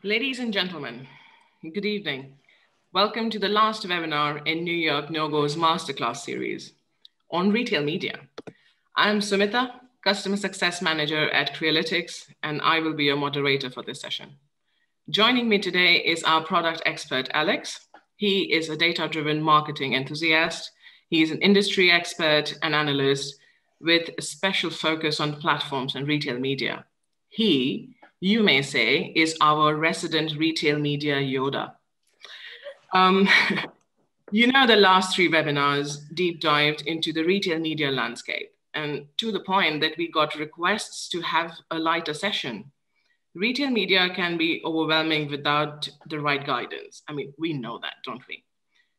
Ladies and gentlemen, good evening. Welcome to the last webinar in New York No-Go's Masterclass series on retail media. I'm Sumita, Customer Success Manager at Crealytics, and I will be your moderator for this session. Joining me today is our product expert, Alex. He is a data-driven marketing enthusiast. He is an industry expert and analyst with a special focus on platforms and retail media. He, you may say, is our resident retail media Yoda. The last three webinars deep dived into the retail media landscape, and to the point that we got requests to have a lighter session. Retail media can be overwhelming without the right guidance. I mean, we know that, don't we?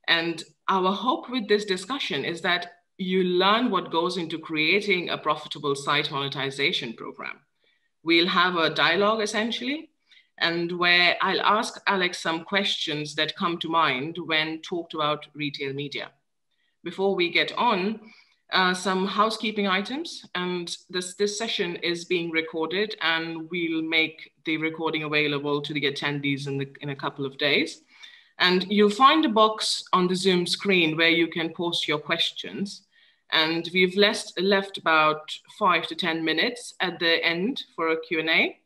And our hope with this discussion is that you learn what goes into creating a profitable site monetization program. We'll have a dialogue essentially, and where I'll ask Alex some questions that come to mind when talked about retail media. Before we get on, some housekeeping items, and this session is being recorded, and we'll make the recording available to the attendees in a couple of days. And you'll find a box on the Zoom screen where you can post your questions. And we've left about 5 to 10 minutes at the end for a Q&A,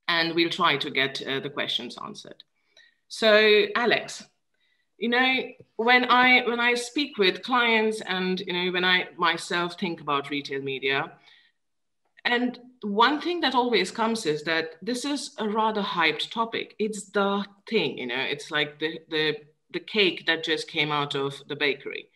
and we'll try to get the questions answered. So Alex, when I speak with clients and when I myself think about retail media, and one thing that always comes is that this is a rather hyped topic. It's the thing, it's like the cake that just came out of the bakery.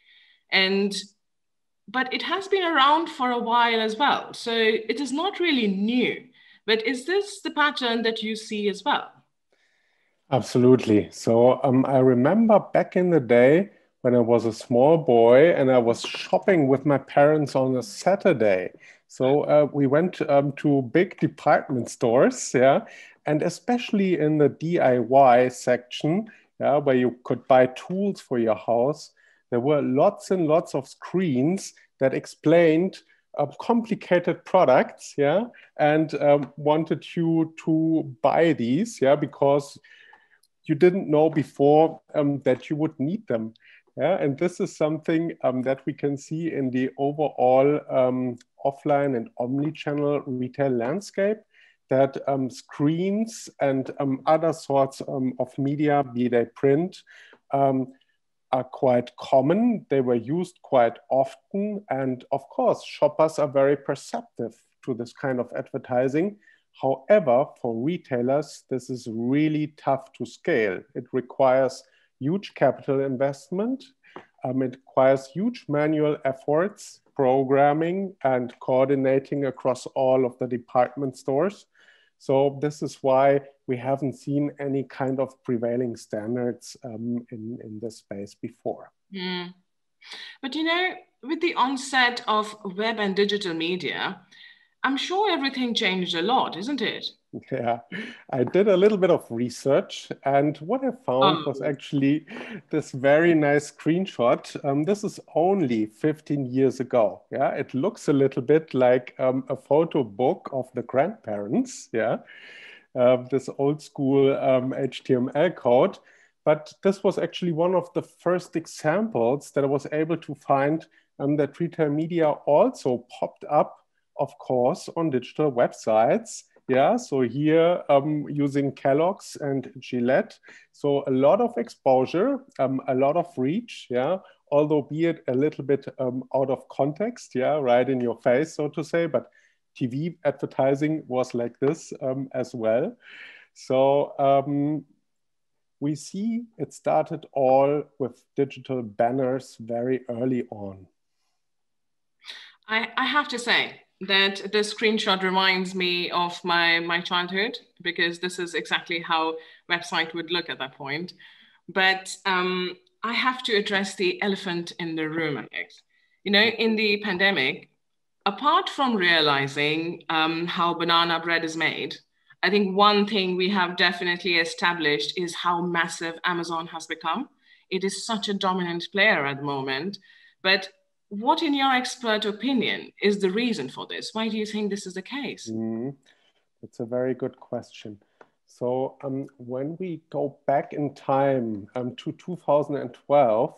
But it has been around for a while as well. So it is not really new, but is this the pattern that you see as well? Absolutely. So I remember back in the day when I was a small boy and I was shopping with my parents on a Saturday. So we went to big department stores, yeah, and especially in the DIY section, yeah, where you could buy tools for your house. There were lots and lots of screens that explained complicated products, yeah, and wanted you to buy these, yeah, because you didn't know before that you would need them. Yeah, and this is something that we can see in the overall offline and omni-channel retail landscape, that screens and other sorts of media, be they print, are quite common. They were used quite often. And of course, shoppers are very perceptive to this kind of advertising. However, for retailers, this is really tough to scale. It requires huge capital investment. It requires huge manual efforts, programming and coordinating across all of the department stores. So this is why we haven't seen any kind of prevailing standards in this space before. Mm. But with the onset of web and digital media, I'm sure everything changed a lot, isn't it? Yeah, I did a little bit of research, and what I found was actually this very nice screenshot. This is only 15 years ago. Yeah, it looks a little bit like a photo book of the grandparents. Yeah, this old school HTML code. But this was actually one of the first examples that I was able to find that retail media also popped up, of course, on digital websites. Yeah, so here using Kellogg's and Gillette. So a lot of exposure, a lot of reach, yeah, although be it a little bit out of context, yeah, right in your face, so to say, but TV advertising was like this as well. So we see it started all with digital banners very early on. I have to say that this screenshot reminds me of my childhood, because this is exactly how website would look at that point. But I have to address the elephant in the room, Alex. In the pandemic, apart from realizing how banana bread is made, I think one thing we have definitely established is how massive Amazon has become. It is such a dominant player at the moment. But what, in your expert opinion, is the reason for this? Why do you think this is the case? It's a very good question. So when we go back in time to 2012,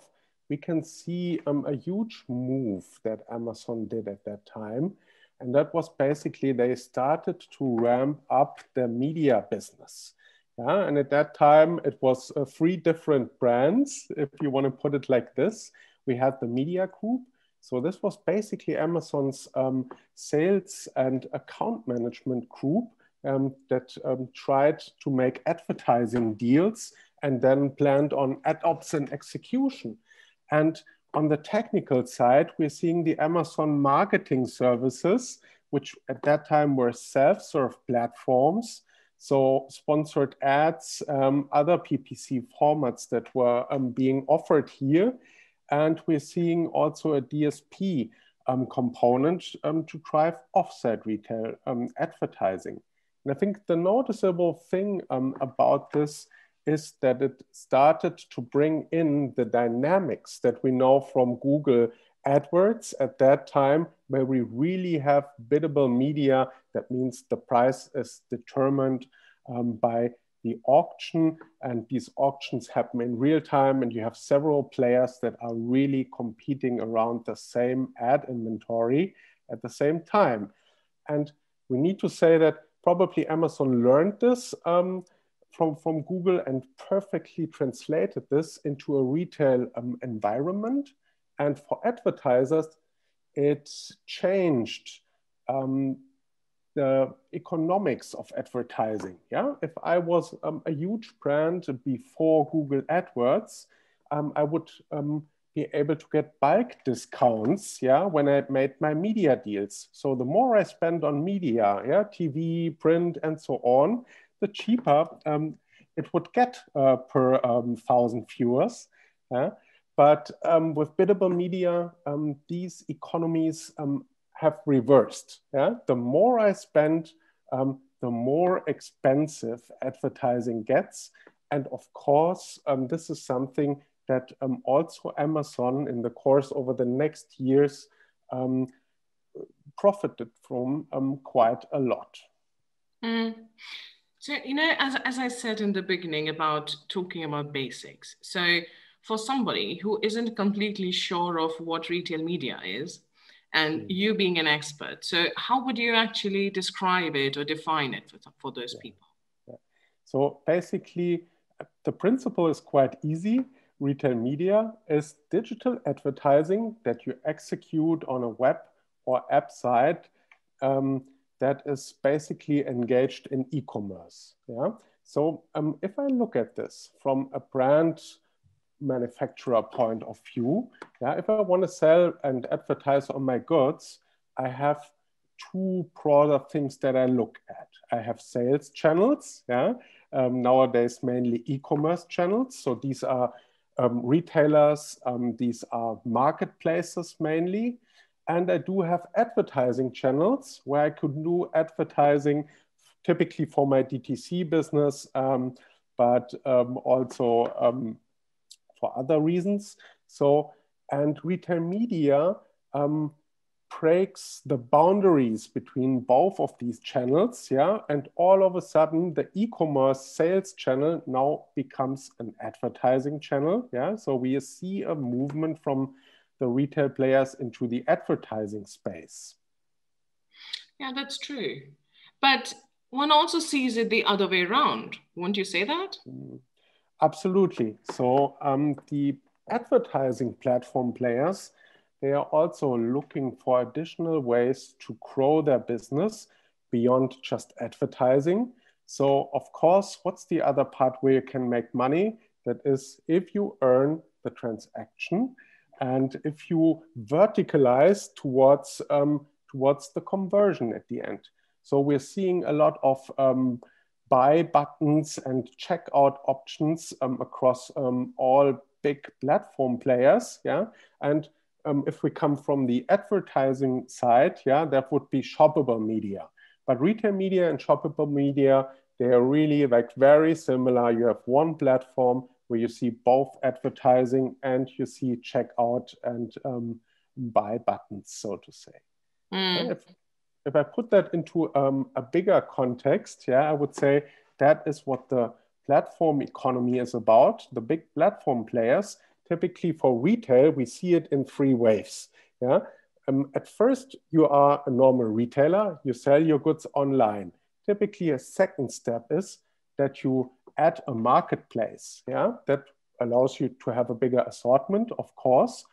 we can see a huge move that Amazon did at that time. And that was basically they started to ramp up their media business. Yeah, and at that time, it was three different brands, if you want to put it like this. We had the media group. So this was basically Amazon's sales and account management group that tried to make advertising deals and then planned on ad ops and execution. And on the technical side, we're seeing the Amazon marketing services, which at that time were self-serve platforms. So sponsored ads, other PPC formats that were being offered here. And we're seeing also a DSP component to drive offset retail advertising. And I think the noticeable thing about this is that it started to bring in the dynamics that we know from Google AdWords at that time, where we really have biddable media. That means the price is determined by the auction, and these auctions happen in real time, and you have several players that are really competing around the same ad inventory at the same time. And we need to say that probably Amazon learned this from Google and perfectly translated this into a retail environment. And for advertisers, it changed the economics of advertising. Yeah, if I was a huge brand before Google AdWords, I would be able to get bulk discounts. Yeah, when I made my media deals. So the more I spend on media, yeah, TV, print, and so on, the cheaper it would get per 1,000 viewers. Yeah? But with biddable media, these economies have reversed. Yeah? The more I spend, the more expensive advertising gets. And of course, this is something that also Amazon in the course over the next years profited from quite a lot. Mm. So, as I said in the beginning about talking about basics. So for somebody who isn't completely sure of what retail media is, and you being an expert, so how would you actually describe it or define it for those people? Yeah. So basically, the principle is quite easy. Retail media is digital advertising that you execute on a web or app site that is basically engaged in e-commerce. Yeah. So if I look at this from a brand manufacturer point of view, yeah, if I want to sell and advertise on my goods, I have two broader things that I look at. I have sales channels, yeah, nowadays mainly e-commerce channels. So these are retailers, these are marketplaces mainly. And I do have advertising channels where I could do advertising typically for my DTC business, but also for other reasons. So, and retail media breaks the boundaries between both of these channels, yeah, and all of a sudden the e-commerce sales channel now becomes an advertising channel, yeah. So we see a movement from the retail players into the advertising space. Yeah, that's true. But one also sees it the other way around. Won't you say that? Absolutely. So the advertising platform players, they are also looking for additional ways to grow their business beyond just advertising. So of course, what's the other part where you can make money? That is if you earn the transaction and if you verticalize towards the conversion at the end. So we're seeing a lot of buy buttons and checkout options across all big platform players. Yeah, and if we come from the advertising side, yeah, that would be shoppable media. But retail media and shoppable media, they are really like very similar. You have one platform where you see both advertising and you see checkout and buy buttons, so to say. Mm. If I put that into a bigger context, yeah, I would say that is what the platform economy is about. The big platform players, typically for retail, we see it in three waves. Yeah. At first, you are a normal retailer, you sell your goods online. Typically, a second step is that you add a marketplace. Yeah, that allows you to have a bigger assortment, of course.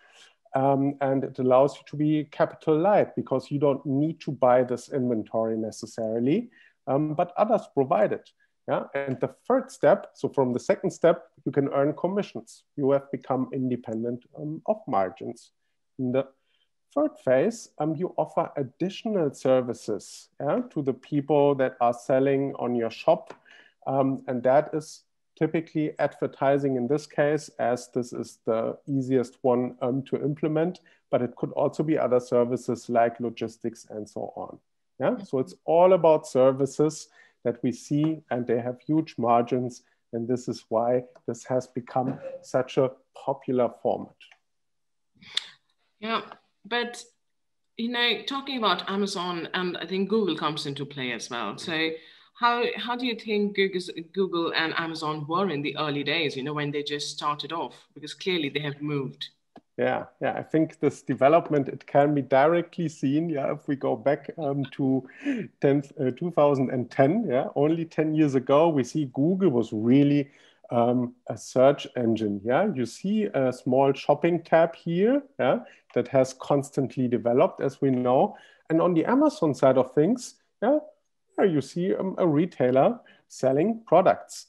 And it allows you to be capital light because you don't need to buy this inventory necessarily, but others provide it. Yeah? And the third step, so from the second step, you can earn commissions. You have become independent of margins. In the third phase, you offer additional services, yeah, to the people that are selling on your shop. And that is typically advertising in this case, as this is the easiest one to implement, but it could also be other services like logistics and so on. Yeah, so it's all about services that we see, and they have huge margins, and this is why this has become such a popular format. Yeah, but talking about Amazon, and I think Google comes into play as well. So how do you think Google and Amazon were in the early days, when they just started off? Because clearly they have moved. Yeah, I think this development, it can be directly seen, yeah, if we go back to 2010, yeah, only 10 years ago, we see Google was really a search engine, yeah. You see a small shopping tab here, yeah, that has constantly developed, as we know. And on the Amazon side of things, yeah, you see a retailer selling products.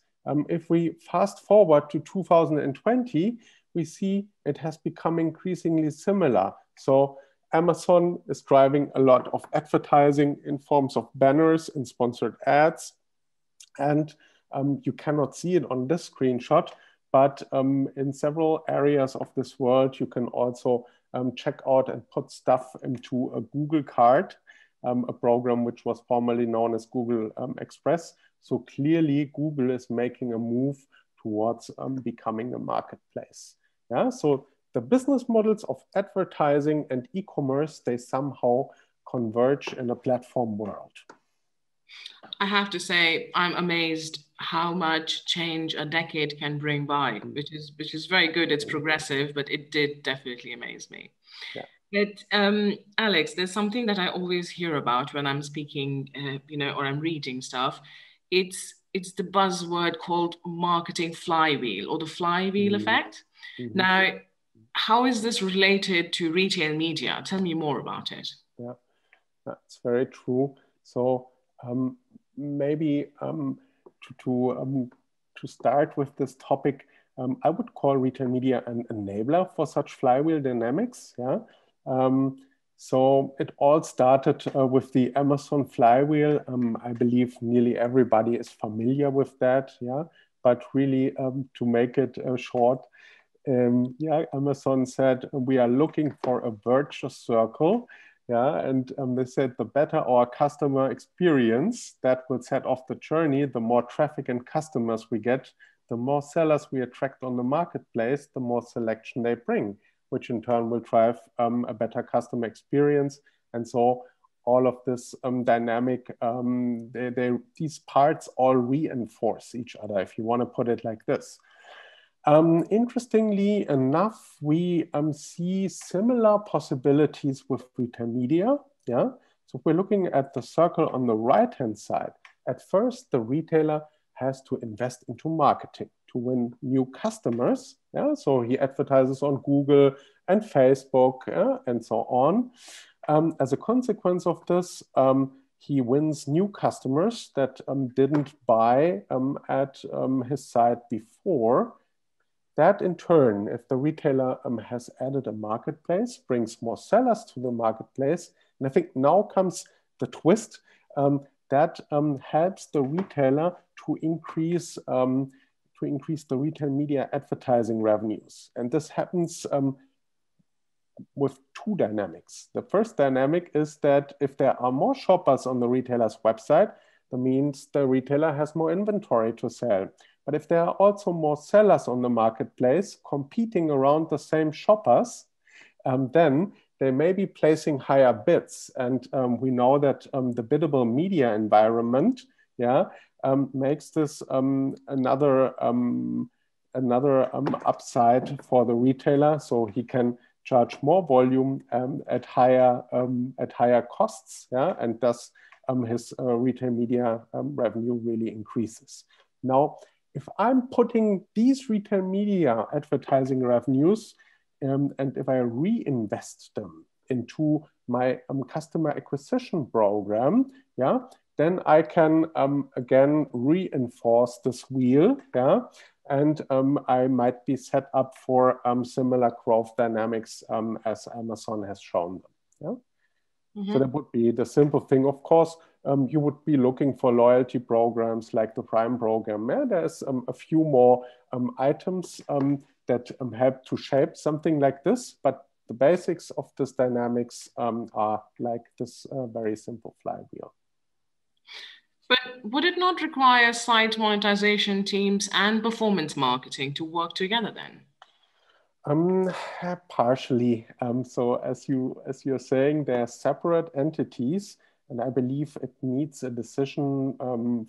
If we fast forward to 2020, we see it has become increasingly similar. So Amazon is driving a lot of advertising in forms of banners and sponsored ads. And you cannot see it on this screenshot, but in several areas of this world, you can also check out and put stuff into a Google cart, a program which was formerly known as Google Express. So clearly, Google is making a move towards becoming a marketplace. Yeah, so the business models of advertising and e-commerce, they somehow converge in a platform world. I have to say, I'm amazed how much change a decade can bring by, which is very good. It's progressive, but it did definitely amaze me. Yeah. But Alex, there's something that I always hear about when I'm speaking, or I'm reading stuff. It's the buzzword called marketing flywheel or the flywheel effect. Mm-hmm. Now, how is this related to retail media? Tell me more about it. Yeah, that's very true. So maybe to start with this topic, I would call retail media an enabler for such flywheel dynamics. Yeah. So it all started with the Amazon flywheel. I believe nearly everybody is familiar with that. Yeah. But really, to make it short, yeah, Amazon said we are looking for a virtuous circle. Yeah, and they said the better our customer experience, that will set off the journey. The more traffic and customers we get, the more sellers we attract on the marketplace, the more selection they bring, which in turn will drive a better customer experience. And so all of this dynamic, these parts all reinforce each other, if you want to put it like this. Interestingly enough, we see similar possibilities with retail media. Yeah. So if we're looking at the circle on the right-hand side, at first the retailer has to invest into marketing to win new customers. Yeah. So he advertises on Google and Facebook, and so on. As a consequence of this, he wins new customers that didn't buy at his site before. That in turn, if the retailer has added a marketplace, brings more sellers to the marketplace. And I think now comes the twist that helps the retailer to increase the retail media advertising revenues. And this happens with two dynamics. The first dynamic is that if there are more shoppers on the retailer's website, that means the retailer has more inventory to sell. But if there are also more sellers on the marketplace competing around the same shoppers, then they may be placing higher bids. And we know that the biddable media environment, yeah, makes this another upside for the retailer, so he can charge more volume at higher costs, yeah, and thus his retail media revenue really increases. Now, if I'm putting these retail media advertising revenues and if I reinvest them into my customer acquisition program, yeah, then I can again reinforce this wheel, yeah, and I might be set up for similar growth dynamics as Amazon has shown them. Yeah? Mm-hmm. So that would be the simple thing. Of course, you would be looking for loyalty programs like the Prime program. Yeah? There's a few more items that help to shape something like this, but the basics of this dynamics are like this very simple flywheel. But would it not require site monetization teams and performance marketing to work together then? Partially. So as you're saying, they're separate entities, and I believe it needs a decision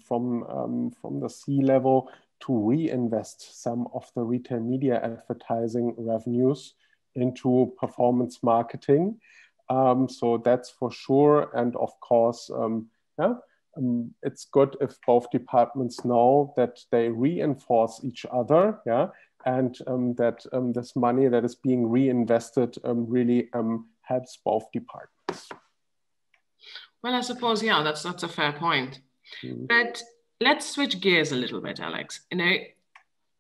from the C-level to reinvest some of the retail media advertising revenues into performance marketing. So that's for sure. And of course, yeah, it's good if both departments know that they reinforce each other, yeah, and that this money that is being reinvested really helps both departments. Well, I suppose, yeah, that's a fair point. Mm. But let's switch gears a little bit, Alex.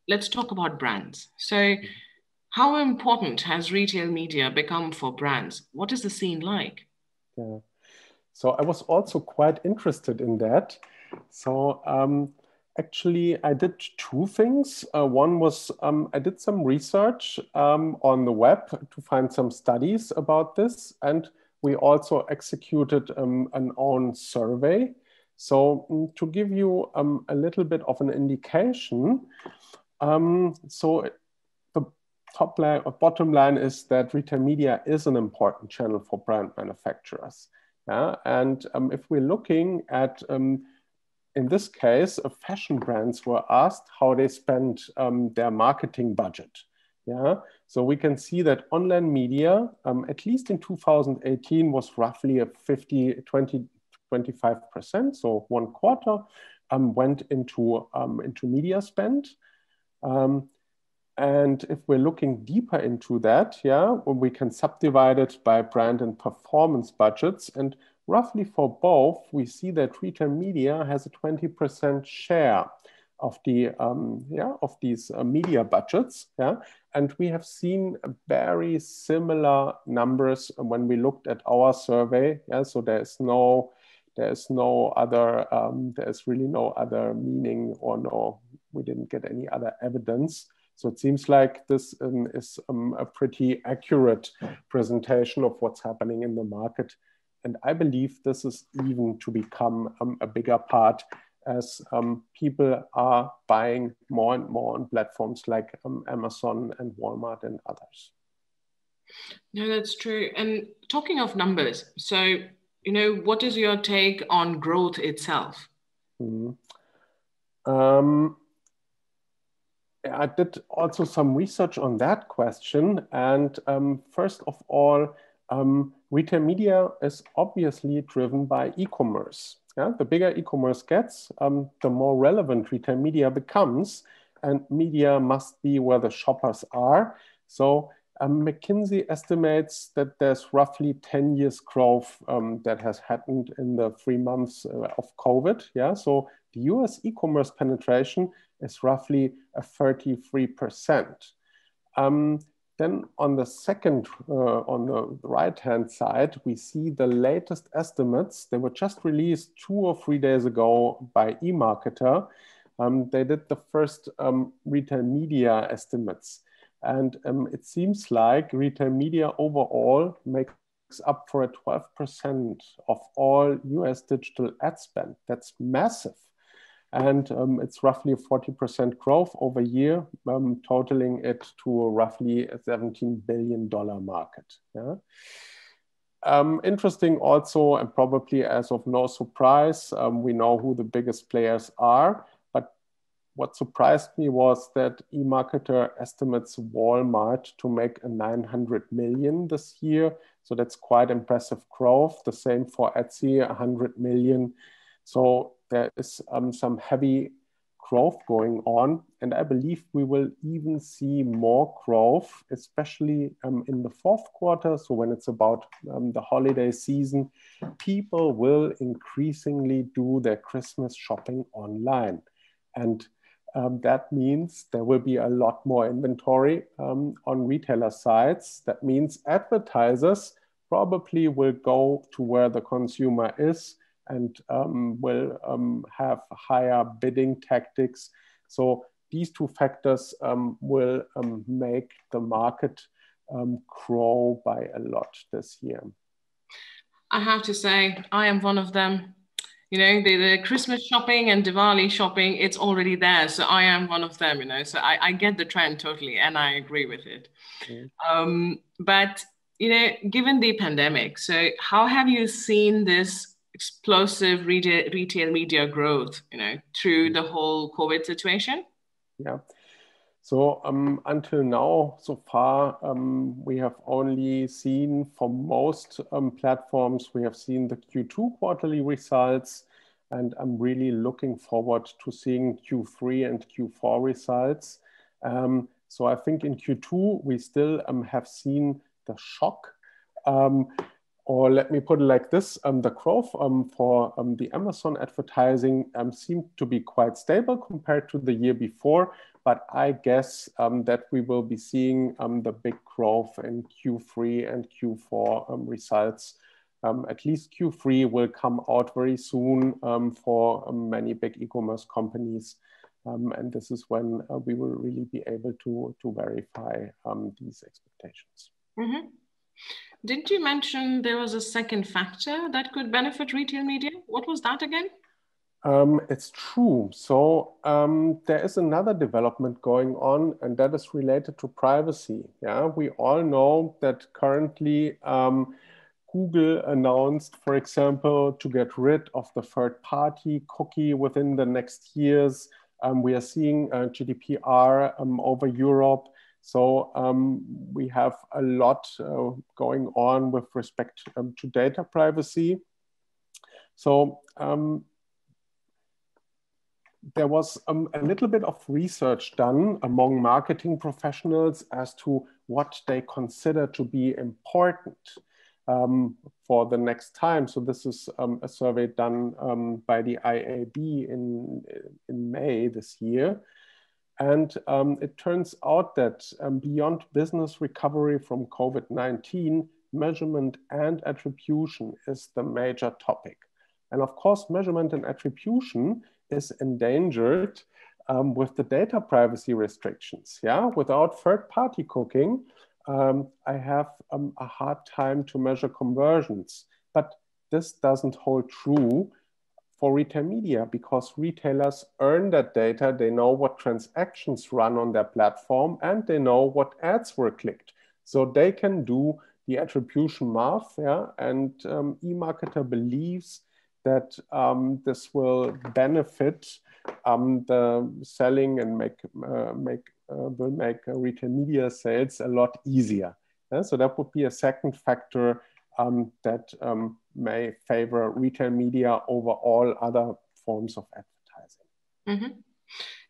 Let's talk about brands. So how important has retail media become for brands? What is the scene like? Yeah. So I was also quite interested in that. So actually, I did two things. One was I did some research on the web to find some studies about this. And we also executed an own survey. So to give you a little bit of an indication, so the top line or bottom line is that retail media is an important channel for brand manufacturers. Yeah? And if we're looking at, in this case, fashion brands were asked how they spend their marketing budget. Yeah, so we can see that online media, at least in 2018, was roughly a 25%, so 1/4 went into media spend. And if we're looking deeper into that, yeah, we can subdivide it by brand and performance budgets. And roughly for both, we see that retail media has a 20% share of the of these media budgets. Yeah, and we have seen very similar numbers when we looked at our survey. Yeah, so there's really no other meaning, or we didn't get any other evidence. So it seems like this is a pretty accurate presentation of what's happening in the market. And I believe this is even to become a bigger part as people are buying more and more on platforms like Amazon and Walmart and others. No, that's true. And talking of numbers, so, what is your take on growth itself? I did also some research on that question. And first of all, retail media is obviously driven by e-commerce. Yeah? The bigger e-commerce gets, the more relevant retail media becomes. And media must be where the shoppers are. So McKinsey estimates that there's roughly 10 years growth that has happened in the 3 months of COVID. Yeah, so the US e-commerce penetration is roughly 33%. Then on the second, on the right-hand side, we see the latest estimates. They were just released 2 or 3 days ago by eMarketer. They did the first retail media estimates. And it seems like retail media overall makes up for 12% of all US digital ad spend. That's massive. And it's roughly a 40% growth over a year, totaling it to a roughly a $17 billion market. Yeah? Interesting also, and probably as of no surprise, we know who the biggest players are. But what surprised me was that eMarketer estimates Walmart to make a 900 million this year. So that's quite impressive growth. The same for Etsy, 100 million. So there is some heavy growth going on. And I believe we will even see more growth, especially in the fourth quarter. So when it's about the holiday season, people will increasingly do their Christmas shopping online. And that means there will be a lot more inventory on retailer sites. That means advertisers probably will go to where the consumer is and will have higher bidding tactics. So these two factors will make the market grow by a lot this year. I have to say, I am one of them. You know, the Christmas shopping and Diwali shopping, it's already there. So I am one of them, you know. So I get the trend totally, and I agree with it. But, you know, given the pandemic, so how have you seen this explosive retail media growth, you know, through the whole COVID situation? Yeah. So until now, so far, we have only seen for most platforms, we have seen the Q2 quarterly results, and I'm really looking forward to seeing Q3 and Q4 results. So I think in Q2, we still have seen the shock. Or let me put it like this, the growth for the Amazon advertising seemed to be quite stable compared to the year before. But I guess that we will be seeing the big growth in Q3 and Q4 results. At least Q3 will come out very soon for many big e-commerce companies. And this is when we will really be able to verify these expectations. Mm-hmm. Didn't you mention there was a second factor that could benefit retail media? What was that again? It's true. So there is another development going on, and that is related to privacy. Yeah, we all know that currently Google announced, for example, to get rid of the third-party cookie within the next years. We are seeing GDPR over Europe. So we have a lot going on with respect to data privacy. So there was a little bit of research done among marketing professionals as to what they consider to be important for the next time. So this is a survey done by the IAB in May this year. And it turns out that beyond business recovery from COVID-19, measurement and attribution is the major topic. And of course, measurement and attribution is endangered with the data privacy restrictions. Yeah, without third-party cooking, I have a hard time to measure conversions. But this doesn't hold true for retail media because retailers earn that data. They know what transactions run on their platform and they know what ads were clicked. So they can do the attribution math. Yeah? And eMarketer believes that this will benefit the selling and will make retail media sales a lot easier. Yeah? So that would be a second factor that may favor retail media over all other forms of advertising. Mm-hmm.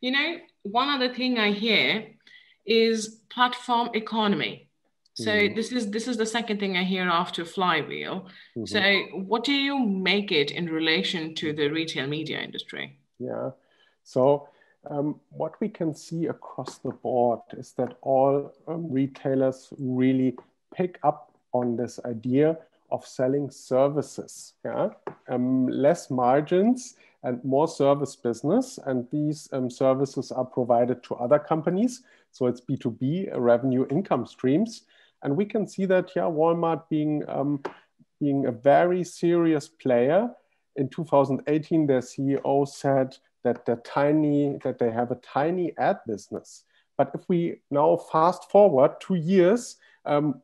You know, one other thing I hear is platform economy. So this is the second thing I hear after Flywheel. So what do you make it in relation to the retail media industry? Yeah, so what we can see across the board is that all retailers really pick up on this idea of selling services. Yeah, less margins and more service business, and these services are provided to other companies. So it's B2B revenue income streams. And we can see that, yeah, Walmart being a very serious player. In 2018, their CEO said that they have a tiny ad business. But if we now fast forward 2 years,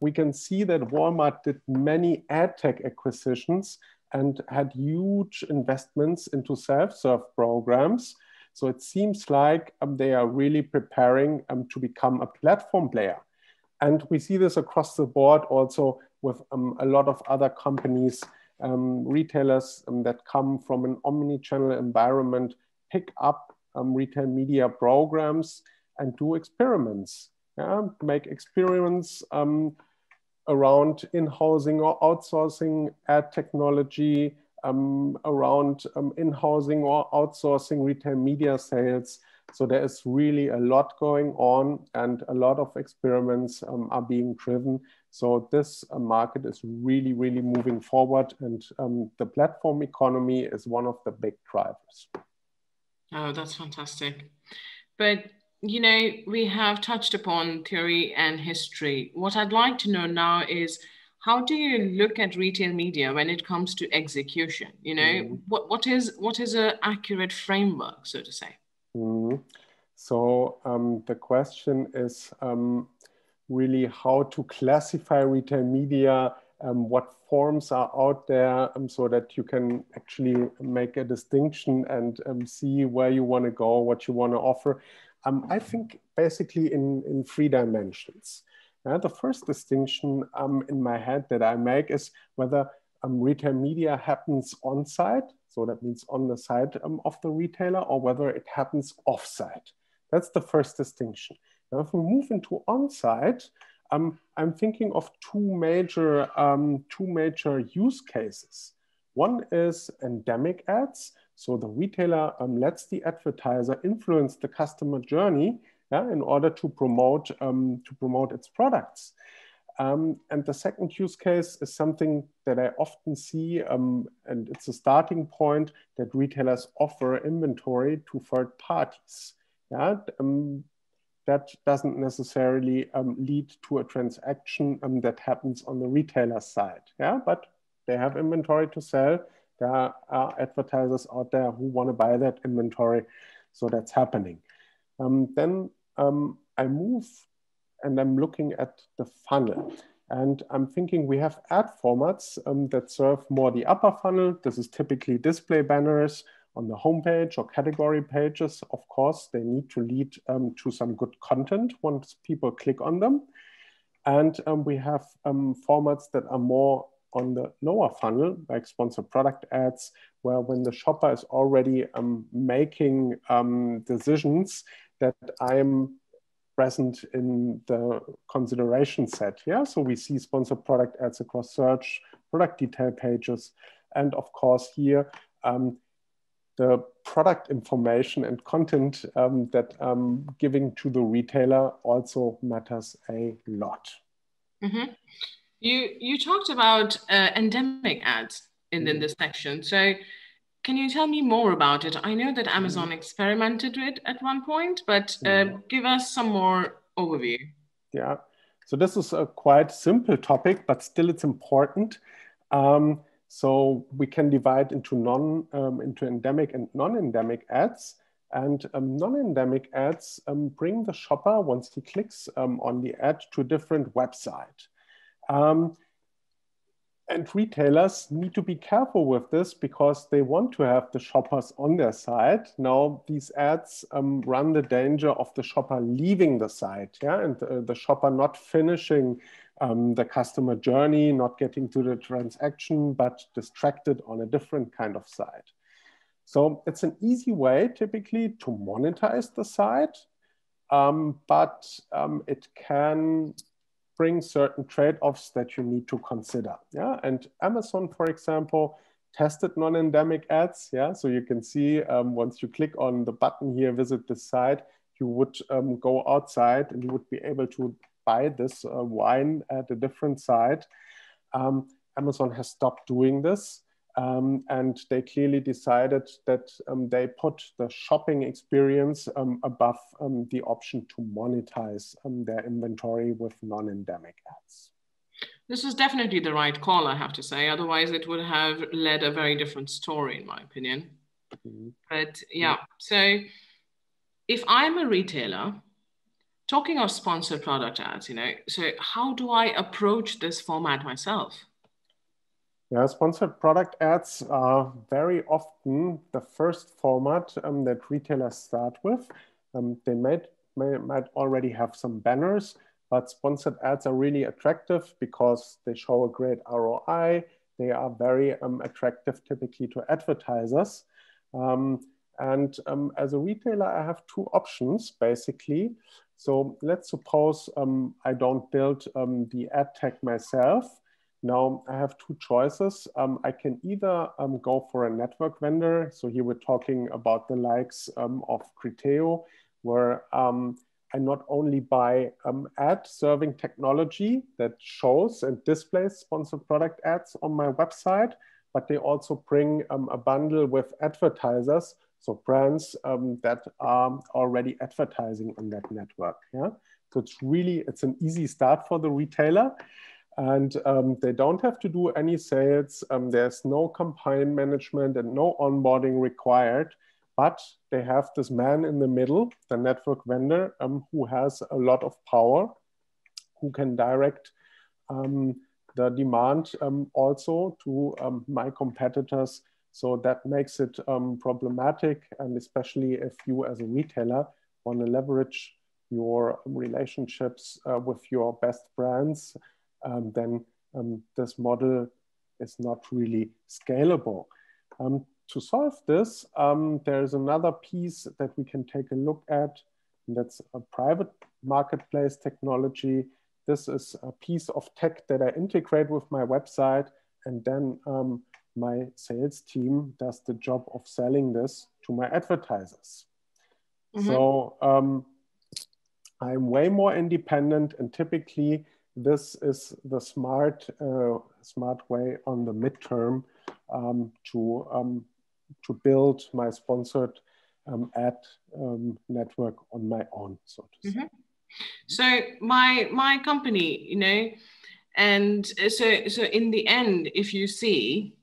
we can see that Walmart did many ad tech acquisitions and had huge investments into self-serve programs. So it seems like they are really preparing to become a platform player. And we see this across the board also with a lot of other companies, retailers that come from an omni-channel environment, pick up retail media programs and do experiments. Make experiments around in-housing or outsourcing ad technology, around in-housing or outsourcing retail media sales. So there is really a lot going on and a lot of experiments are being driven. So this market is really, really moving forward, and the platform economy is one of the big drivers. Oh, that's fantastic. But, you know, we have touched upon theory and history. What I'd like to know now is, how do you look at retail media when it comes to execution? You know, what is an accurate framework, so to say? So the question is really how to classify retail media, what forms are out there, so that you can actually make a distinction and see where you want to go, what you want to offer. I think basically in three dimensions. The first distinction in my head that I make is whether retail media happens on site, so that means on the side of the retailer, or whether it happens off site. That's the first distinction. Now, if we move into on-site, I'm thinking of two major use cases. One is endemic ads. So the retailer lets the advertiser influence the customer journey in order to promote its products. And the second use case is something that I often see, and it's a starting point, that retailers offer inventory to third parties. That doesn't necessarily lead to a transaction that happens on the retailer side. But they have inventory to sell. There are advertisers out there who want to buy that inventory. So that's happening. Then I move and I'm looking at the funnel. And I'm thinking we have ad formats that serve more the upper funnel. This is typically display banners on the homepage or category pages. Of course, they need to lead to some good content once people click on them. And we have formats that are more on the lower funnel, like sponsored product ads, where when the shopper is already making decisions, that I'm present in the consideration set. So we see sponsored product ads across search, product detail pages, and of course here, the product information and content that I'm giving to the retailer also matters a lot. Mm-hmm. You talked about endemic ads in this section. So can you tell me more about it? I know that Amazon experimented with it at one point, but give us some more overview. Yeah, so this is a quite simple topic, but still it's important. So we can divide into into endemic and non-endemic ads. And non-endemic ads bring the shopper, once he clicks on the ad, to a different website. And retailers need to be careful with this because they want to have the shoppers on their site. Now, these ads run the danger of the shopper leaving the site, and the shopper not finishing the customer journey, not getting to the transaction, but distracted on a different kind of site. So it's an easy way typically to monetize the site, but it can bring certain trade-offs that you need to consider. And Amazon, for example, tested non-endemic ads. So you can see once you click on the button here, visit this site, you would go outside and you would be able to buy this wine at a different site. Amazon has stopped doing this. And they clearly decided that they put the shopping experience above the option to monetize their inventory with non-endemic ads. This is definitely the right call, I have to say. Otherwise, it would have led a very different story, in my opinion. But yeah, so if I'm a retailer, Talking of sponsored product ads, so how do I approach this format myself? Yeah, sponsored product ads are very often the first format that retailers start with. They might already have some banners, but sponsored ads are really attractive because they show a great ROI. They are very attractive typically to advertisers. As a retailer, I have two options basically. So let's suppose I don't build the ad tech myself. Now I have two choices. I can either go for a network vendor. So here we're talking about the likes of Criteo, where I not only buy ad serving technology that shows and displays sponsored product ads on my website, but they also bring a bundle with advertisers, so brands that are already advertising on that network. Yeah, so it's an easy start for the retailer. And they don't have to do any sales. There's no campaign management and no onboarding required. But they have this man in the middle, the network vendor, who has a lot of power, who can direct the demand also to my competitors. So that makes it problematic. And especially if you as a retailer want to leverage your relationships with your best brands, then this model is not really scalable. To solve this, there's another piece that we can take a look at, and that's a private marketplace technology. This is a piece of tech that I integrate with my website, and then my sales team does the job of selling this to my advertisers. Mm-hmm. So I'm way more independent, and typically this is the smart way on the midterm to build my sponsored ad network on my own, so to say. Mm-hmm. So my company, and so in the end, if you see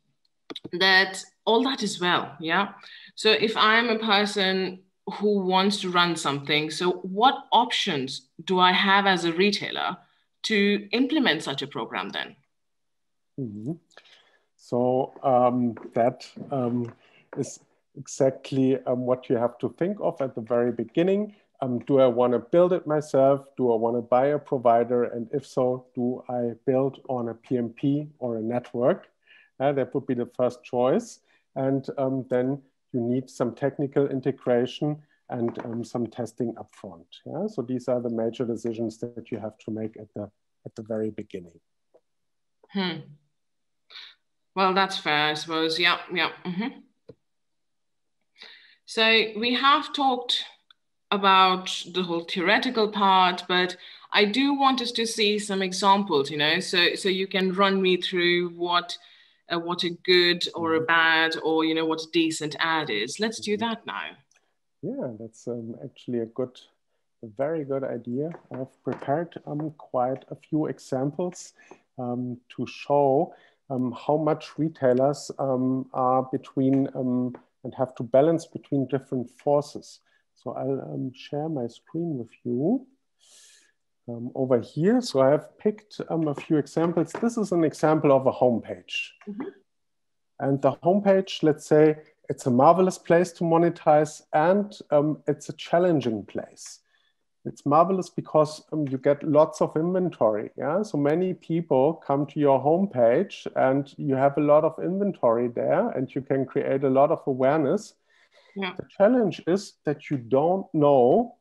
that all that is well, yeah. So if I'm a person who wants to run something, so what options do I have as a retailer to implement such a program then? Mm-hmm. So that is exactly what you have to think of at the very beginning. Do I want to build it myself? Do I want to buy a provider? And if so, do I build on a PMP or a network? That would be the first choice. And then you need some technical integration and some testing upfront. Yeah? So these are the major decisions that you have to make at the very beginning. Well, that's fair, I suppose. Yeah. Mm-hmm. So we have talked about the whole theoretical part, but I do want us to see some examples, so you can run me through what a good or a bad or, what a decent ad is. Let's do that now. Yeah, that's actually a very good idea. I've prepared quite a few examples to show how much retailers are between and have to balance between different forces. So I'll share my screen with you over here. So I have picked a few examples. This is an example of a homepage. Mm-hmm. And the homepage, let's say, it's a marvelous place to monetize, and it's a challenging place. It's marvelous because you get lots of inventory. Yeah, so many people come to your homepage, and you have a lot of inventory there, and you can create a lot of awareness. Yeah. The challenge is that you don't know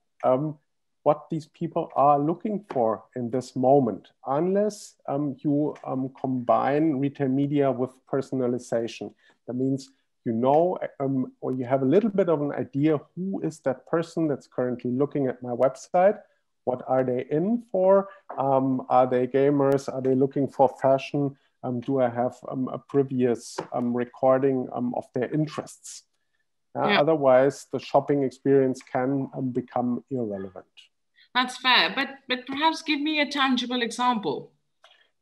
what these people are looking for in this moment, unless you combine retail media with personalization. That means or you have a little bit of an idea who is that person that's currently looking at my website. What are they in for? Are they gamers? Are they looking for fashion? Do I have a previous recording of their interests? Yeah. Otherwise, the shopping experience can become irrelevant. That's fair, but perhaps give me a tangible example.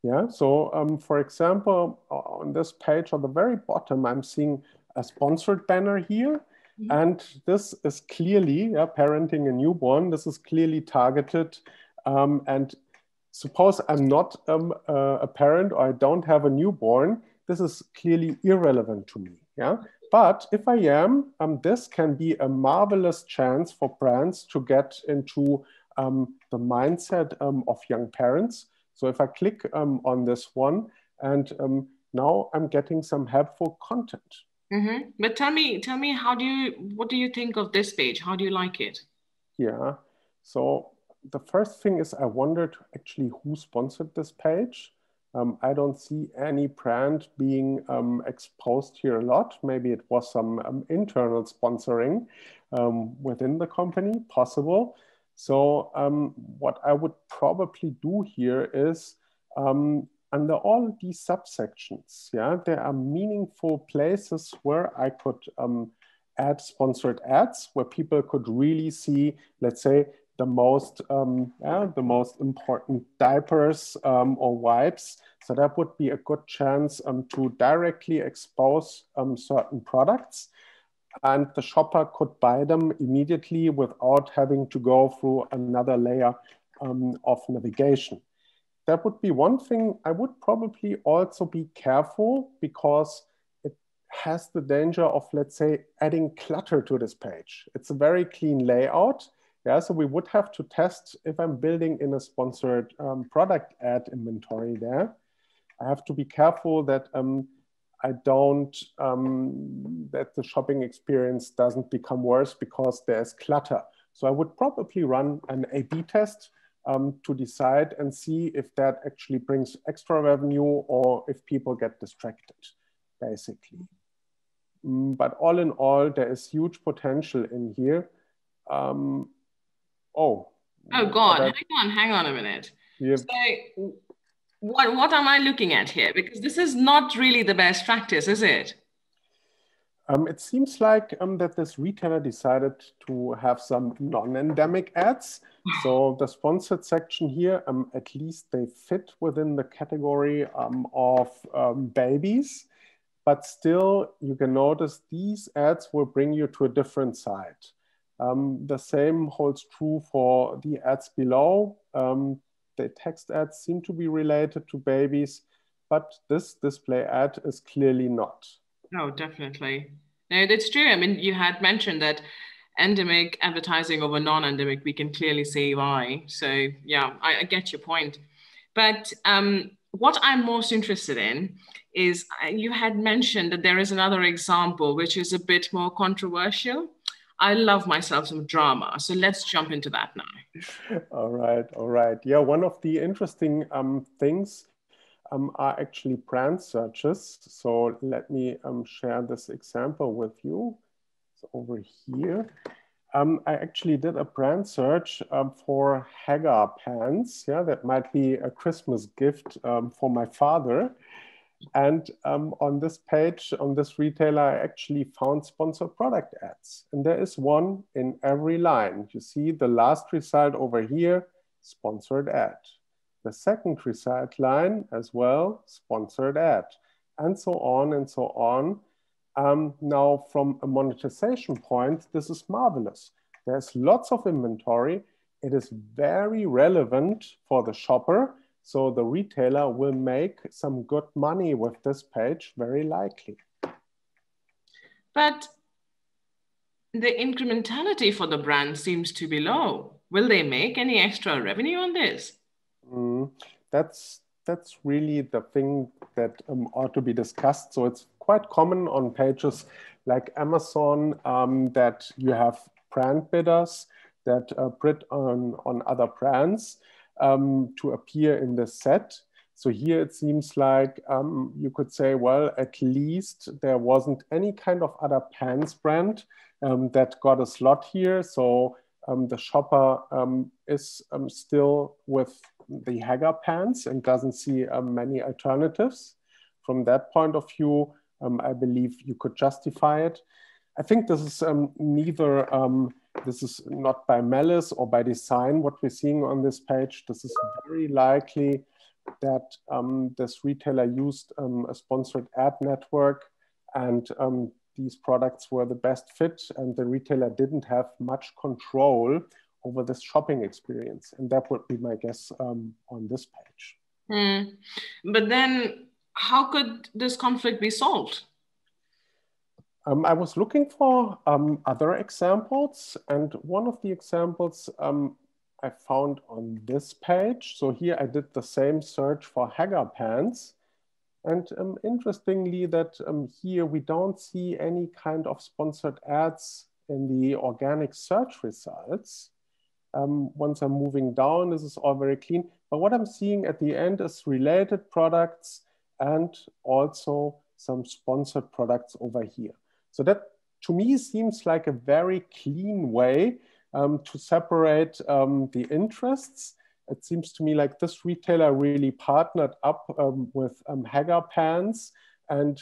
Yeah, so for example, on this page on the very bottom, I'm seeing a sponsored banner here. And this is clearly, parenting a newborn, this is clearly targeted. And suppose I'm not a parent, or I don't have a newborn, this is clearly irrelevant to me. Yeah. But if I am, this can be a marvelous chance for brands to get into the mindset of young parents. So if I click on this one, and now I'm getting some helpful content. But tell me, what do you think of this page? How do you like it? Yeah. So the first thing is I wondered actually who sponsored this page. I don't see any brand being exposed here a lot. Maybe it was some internal sponsoring within the company, possible. So what I would probably do here is under all these subsections, yeah, there are meaningful places where I could add sponsored ads, where people could really see, let's say, the most important diapers or wipes. So that would be a good chance to directly expose certain products, and the shopper could buy them immediately without having to go through another layer of navigation. That would be one thing. I would probably also be careful, because it has the danger of, let's say, adding clutter to this page. It's a very clean layout. Yeah, so we would have to test if I'm building in a sponsored product ad inventory there. I have to be careful that I don't, that the shopping experience doesn't become worse because there's clutter. So I would probably run an A/B test to decide and see if that actually brings extra revenue or if people get distracted, basically. But all in all, there is huge potential in here. Oh God, hang on a minute. Yeah. So what am I looking at here? Because this is not really the best practice, is it? It seems like that this retailer decided to have some non-endemic ads. So the sponsored section here, at least they fit within the category of babies. But still, you can notice these ads will bring you to a different site. The same holds true for the ads below. The text ads seem to be related to babies, but this display ad is clearly not. No, definitely. No, that's true. I mean, you had mentioned that endemic advertising over non-endemic, we can clearly see why. So yeah, I get your point. But what I'm most interested in is you had mentioned that there is another example which is a bit more controversial. I love myself some drama. So let's jump into that now. All right, all right. Yeah, one of the interesting things are actually brand searches. So let me share this example with you. So over here, I actually did a brand search for Hagar pants. Yeah, that might be a Christmas gift for my father. And on this page, on this retailer, I actually found sponsored product ads. And there is one in every line. You see the last result over here, sponsored ad. The second result line as well, sponsored ad, and so on and so on. Now, from a monetization point, this is marvelous. There's lots of inventory. It is very relevant for the shopper. So the retailer will make some good money with this page, very likely. But the incrementality for the brand seems to be low. Will they make any extra revenue on this? That's really the thing that ought to be discussed. So it's quite common on pages like Amazon that you have brand bidders that bid on other brands to appear in the set. So here it seems like you could say, well, at least there wasn't any kind of other pants brand that got a slot here. So the shopper is still with the Hagar pants and doesn't see many alternatives. From that point of view, I believe you could justify it. I think this is this is not by malice or by design what we're seeing on this page. This is very likely that this retailer used a sponsored ad network and these products were the best fit, and the retailer didn't have much control over this shopping experience. And that would be my guess on this page. But then how could this conflict be solved? I was looking for other examples, and one of the examples I found on this page. So here I did the same search for Hager pants. And interestingly, that here we don't see any kind of sponsored ads in the organic search results. Once I'm moving down, this is all very clean. But what I'm seeing at the end is related products and also some sponsored products over here. So that to me seems like a very clean way to separate the interests. It seems to me like this retailer really partnered up with Hager pants, and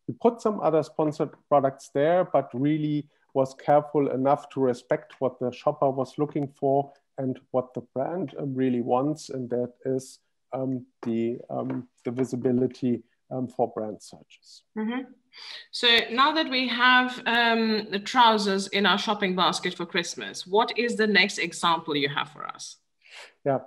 we put some other sponsored products there, but really was careful enough to respect what the shopper was looking for and what the brand really wants, and that is the visibility for brand searches. So now that we have the trousers in our shopping basket for Christmas, what is the next example you have for us? Yeah,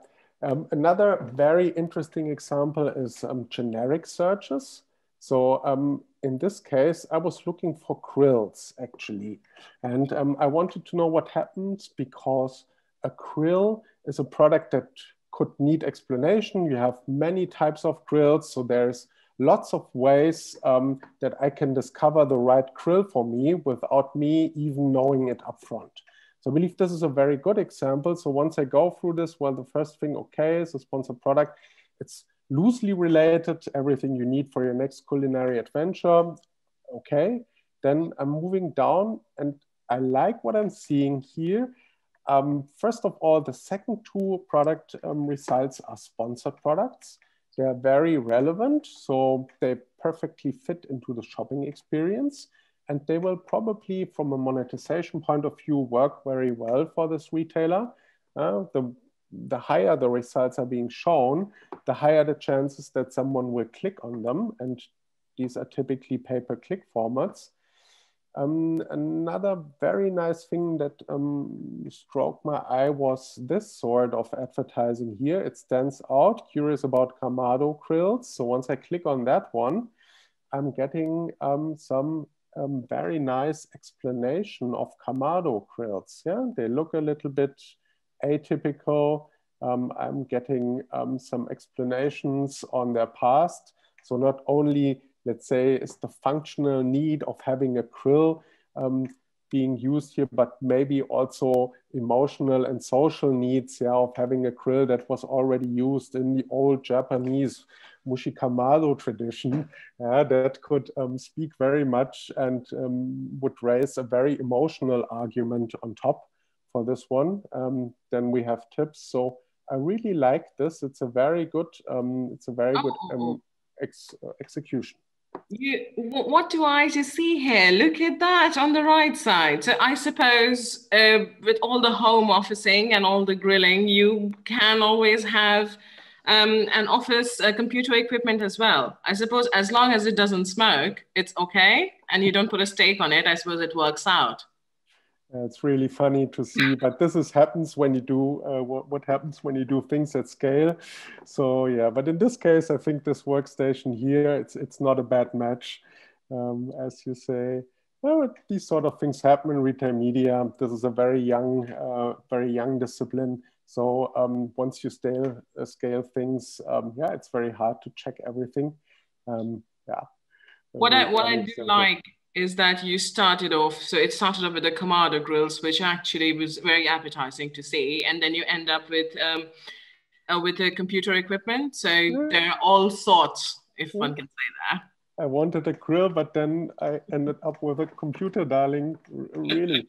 another very interesting example is generic searches. So in this case, I was looking for krills actually. And I wanted to know what happens because a krill is a product that could need explanation. You have many types of krills. So there's lots of ways that I can discover the right krill for me without me even knowing it upfront. So I believe this is a very good example. So once I go through this, well, the first thing, okay, is a sponsored product. It's loosely related to everything you need for your next culinary adventure. Okay, then I'm moving down and I like what I'm seeing here. First of all, the second two product results are sponsored products. They're very relevant, so they perfectly fit into the shopping experience. And they will probably, from a monetization point of view, work very well for this retailer. The higher the results are being shown, the higher the chances that someone will click on them. And these are typically pay-per-click formats. Another very nice thing that struck my eye was this sort of advertising here. It stands out, curious about Kamado krills. So once I click on that one, I'm getting some very nice explanation of Kamado krills. Yeah, they look a little bit atypical. I'm getting some explanations on their past. So not only, let's say, is the functional need of having a krill being used here, but maybe also emotional and social needs, yeah, of having a krill that was already used in the old Japanese Mushikamado tradition. That could speak very much and would raise a very emotional argument on top for this one. Then we have tips. So I really like this. It's a very good, execution. What do I just see here? Look at that on the right side. So I suppose with all the home officing and all the grilling, you can always have an office computer equipment as well. I suppose as long as it doesn't smoke, it's okay. And you don't put a stake on it, I suppose it works out. It's really funny to see, but this happens when you do what happens when you do things at scale. So yeah, but in this case, I think this workstation here, it's not a bad match, as you say. Well, these sort of things happen in retail media. This is a very young discipline. So once you scale things, yeah, it's very hard to check everything. Yeah. What I do like is that you started off, so it started off with the Kamado grills, which actually was very appetizing to see, and then you end up with the computer equipment. So there are all sorts, if one can say that. I wanted a grill, but then I ended up with a computer, darling. Really,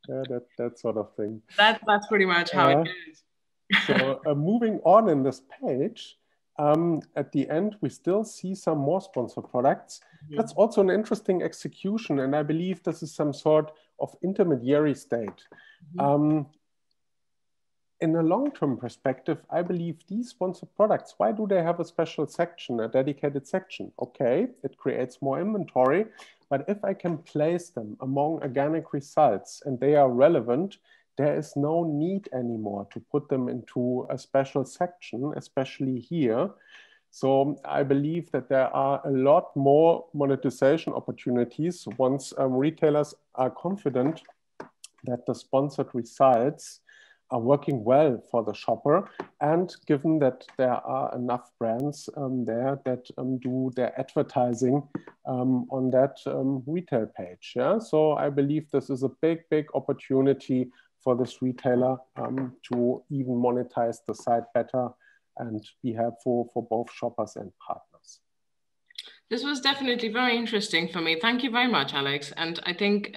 that sort of thing. That's pretty much how it goes. So moving on in this page, at the end, we still see some more sponsored products. That's also an interesting execution. And I believe this is some sort of intermediary state. in a long-term perspective, I believe these sponsored products, why do they have a special section, a dedicated section? Okay, it creates more inventory, but if I can place them among organic results and they are relevant, there is no need anymore to put them into a special section, especially here. So I believe that there are a lot more monetization opportunities once retailers are confident that the sponsored results are working well for the shopper, and given that there are enough brands there that do their advertising on that retail page. Yeah? So I believe this is a big, big opportunity for this retailer to even monetize the site better and be helpful for both shoppers and partners. This was definitely very interesting for me. Thank you very much, Alex. And I think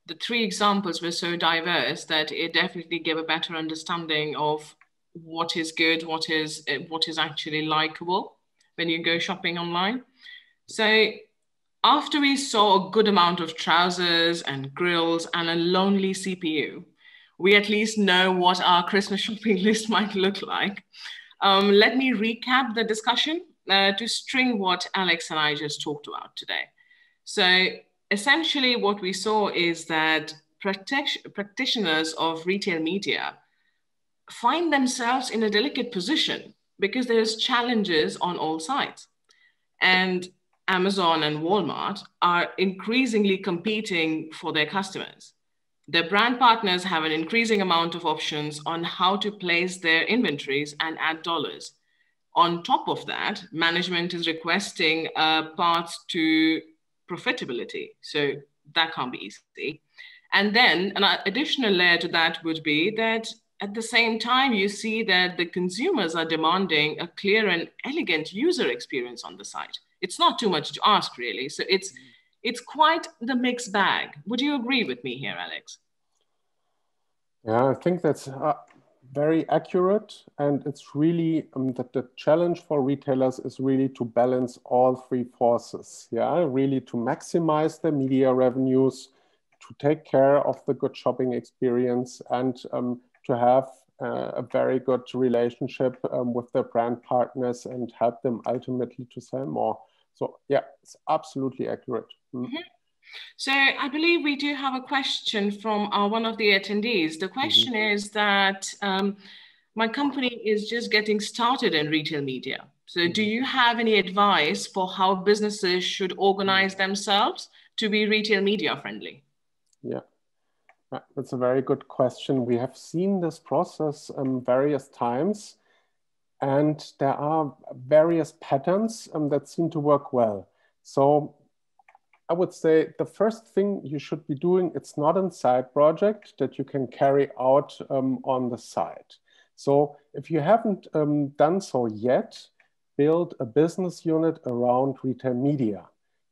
the three examples were so diverse that it definitely gave a better understanding of what is good, what is actually likable when you go shopping online. So after we saw a good amount of trousers and grills and a lonely CPU, we at least know what our Christmas shopping list might look like. Let me recap the discussion to string what Alex and I just talked about today. So essentially what we saw is that practitioners of retail media find themselves in a delicate position because there's challenges on all sides. And Amazon and Walmart are increasingly competing for their customers. Their brand partners have an increasing amount of options on how to place their inventories and add dollars. On top of that, management is requesting paths to profitability. So that can't be easy. And then an additional layer to that would be that at the same time, you see that the consumers are demanding a clear and elegant user experience on the site. It's not too much to ask, really. So it's quite the mixed bag. Would you agree with me here, Alex? Yeah, I think that's very accurate. And it's really that the challenge for retailers is really to balance all three forces. Yeah, really to maximize the media revenues, to take care of the good shopping experience, and to have a very good relationship with their brand partners and help them ultimately to sell more. So yeah, it's absolutely accurate. Mm-hmm. So I believe we do have a question from one of the attendees. The question is that my company is just getting started in retail media. So do you have any advice for how businesses should organize themselves to be retail media friendly? Yeah. That's a very good question. We have seen this process various times, and there are various patterns that seem to work well. So I would say the first thing you should be doing, it's not a side project that you can carry out on the side. So if you haven't done so yet, build a business unit around retail media.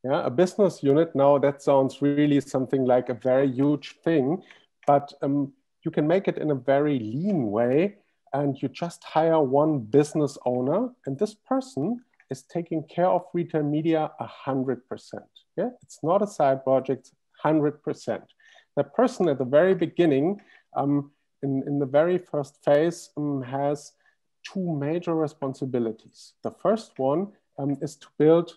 Yeah, a business unit, now that sounds really something like a very huge thing, but you can make it in a very lean way, and you just hire one business owner, and this person is taking care of retail media 100%. Yeah, it's not a side project, 100%. That person at the very beginning, in the very first phase, has two major responsibilities. The first one is to build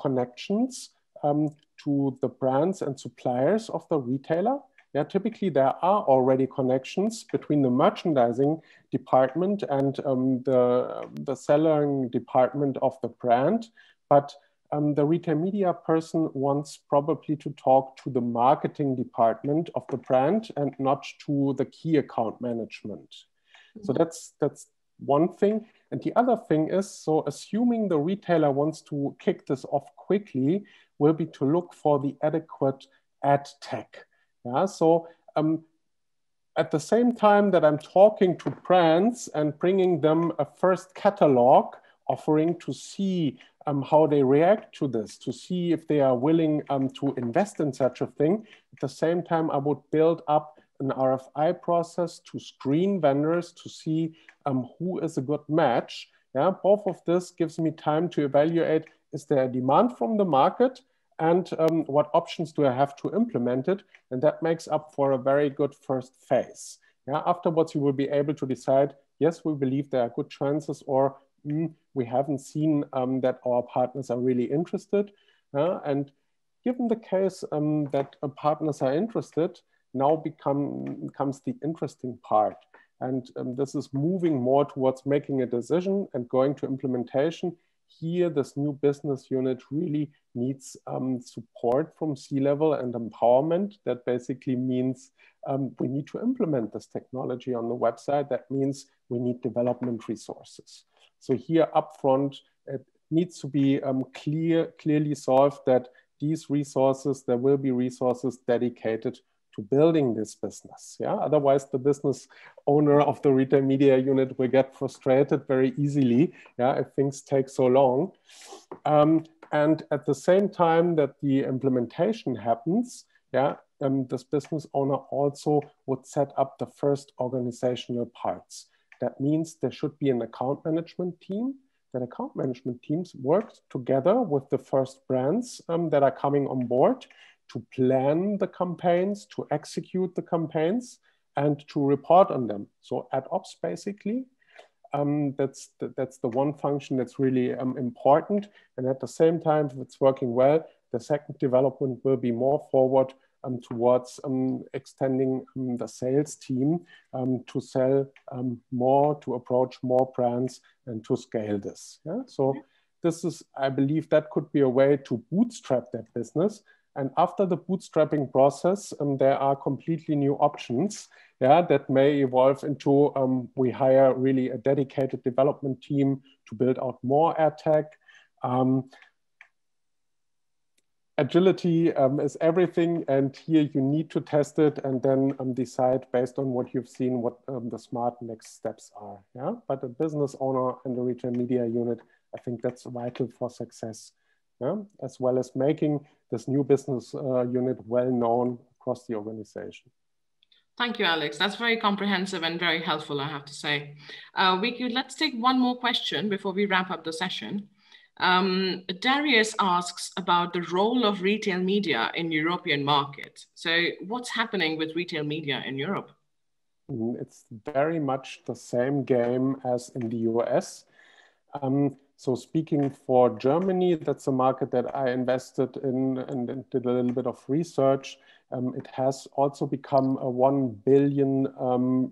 connections to the brands and suppliers of the retailer. Yeah, typically there are already connections between the merchandising department and the selling department of the brand, but the retail media person wants probably to talk to the marketing department of the brand and not to the key account management. So that's one thing. And the other thing is, so assuming the retailer wants to kick this off quickly, will be to look for the adequate ad tech. Yeah, so at the same time that I'm talking to brands and bringing them a first catalog offering to see how they react to this, to see if they are willing to invest in such a thing. At the same time, I would build up an RFI process to screen vendors to see who is a good match. Yeah, both of this gives me time to evaluate, is there a demand from the market, and what options do I have to implement it? And that makes up for a very good first phase. Yeah, afterwards, you will be able to decide, yes, we believe there are good chances, or we haven't seen that our partners are really interested. And given the case that partners are interested, now comes the interesting part. And this is moving more towards making a decision and going to implementation. Here, this new business unit really needs support from C-level and empowerment. That basically means we need to implement this technology on the website. That means we need development resources. So here upfront, it needs to be clearly solved that these resources, there will be resources dedicated to building this business. Yeah, otherwise the business owner of the retail media unit will get frustrated very easily. Yeah, if things take so long. And at the same time that the implementation happens, yeah, this business owner also would set up the first organizational parts. That means there should be an account management team. That account management teams work together with the first brands that are coming on board to plan the campaigns, to execute the campaigns, and to report on them. So ad ops basically. That's the one function that's really important. And at the same time, if it's working well, the second development will be more forward towards extending the sales team to sell more, to approach more brands and to scale this. Yeah? So this is, I believe that could be a way to bootstrap that business. And after the bootstrapping process, there are completely new options, yeah, that may evolve into we hire really a dedicated development team to build out more ad tech. Agility is everything, and here you need to test it and then decide based on what you've seen what the smart next steps are. Yeah, but a business owner and the retail media unit, I think that's vital for success. Yeah? As well as making this new business unit well known across the organization. Thank you, Alex. That's very comprehensive and very helpful, I have to say. Let's take one more question before we wrap up the session. Darius asks about the role of retail media in European markets. So what's happening with retail media in Europe? It's very much the same game as in the US. So speaking for Germany, that's a market that I invested in and did a little bit of research. It has also become a 1 billion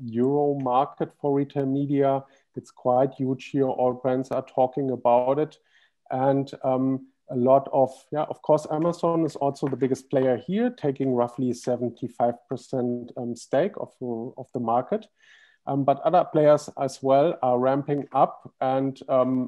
euro market for retail media. It's quite huge here. All brands are talking about it. And a lot of course, Amazon is also the biggest player here, taking roughly 75% stake of the market. But other players as well are ramping up, and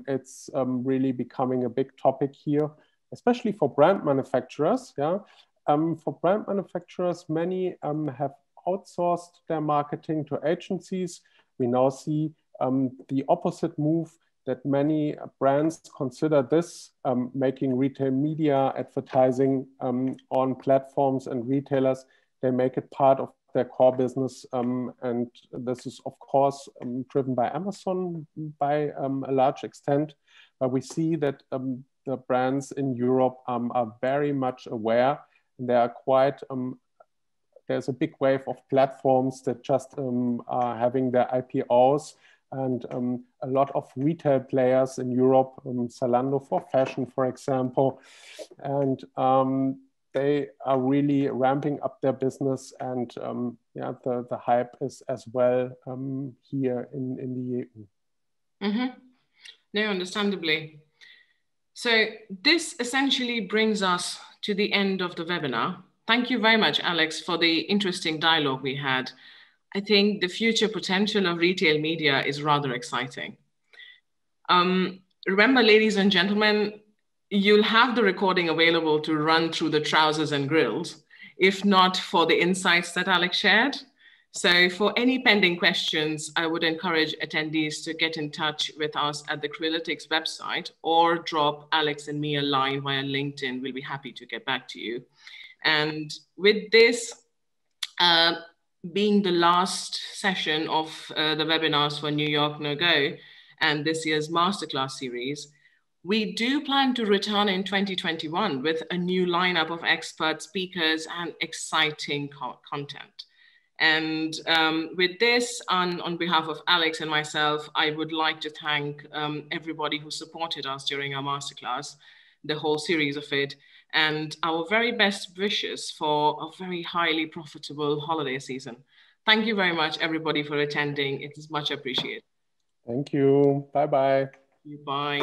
it's really becoming a big topic here, especially for brand manufacturers. Yeah, for brand manufacturers, many have outsourced their marketing to agencies. We now see the opposite move, that many brands consider this making retail media advertising on platforms and retailers. They make it part of their core business. And this is, of course, driven by Amazon by a large extent. But we see that the brands in Europe are very much aware. They are quite, there's a big wave of platforms that just are having their IPOs. And a lot of retail players in Europe, Zalando for fashion, for example, and they are really ramping up their business, and yeah, the hype is as well here in the EU. Mm-hmm. No, understandably. So this essentially brings us to the end of the webinar. Thank you very much, Alex, for the interesting dialogue we had. I think the future potential of retail media is rather exciting. Remember, ladies and gentlemen, you'll have the recording available to run through the trousers and grills, if not for the insights that Alex shared. So for any pending questions, I would encourage attendees to get in touch with us at the Crealytics website or drop Alex and me a line via LinkedIn. We'll be happy to get back to you. And with this being the last session of the webinars for New York No Go and this year's masterclass series, we do plan to return in 2021 with a new lineup of expert speakers and exciting content. And with this, on behalf of Alex and myself, I would like to thank everybody who supported us during our masterclass, the whole series of it, and our very best wishes for a very highly profitable holiday season. Thank you very much, everybody, for attending. It is much appreciated. Thank you. Bye-bye. Bye.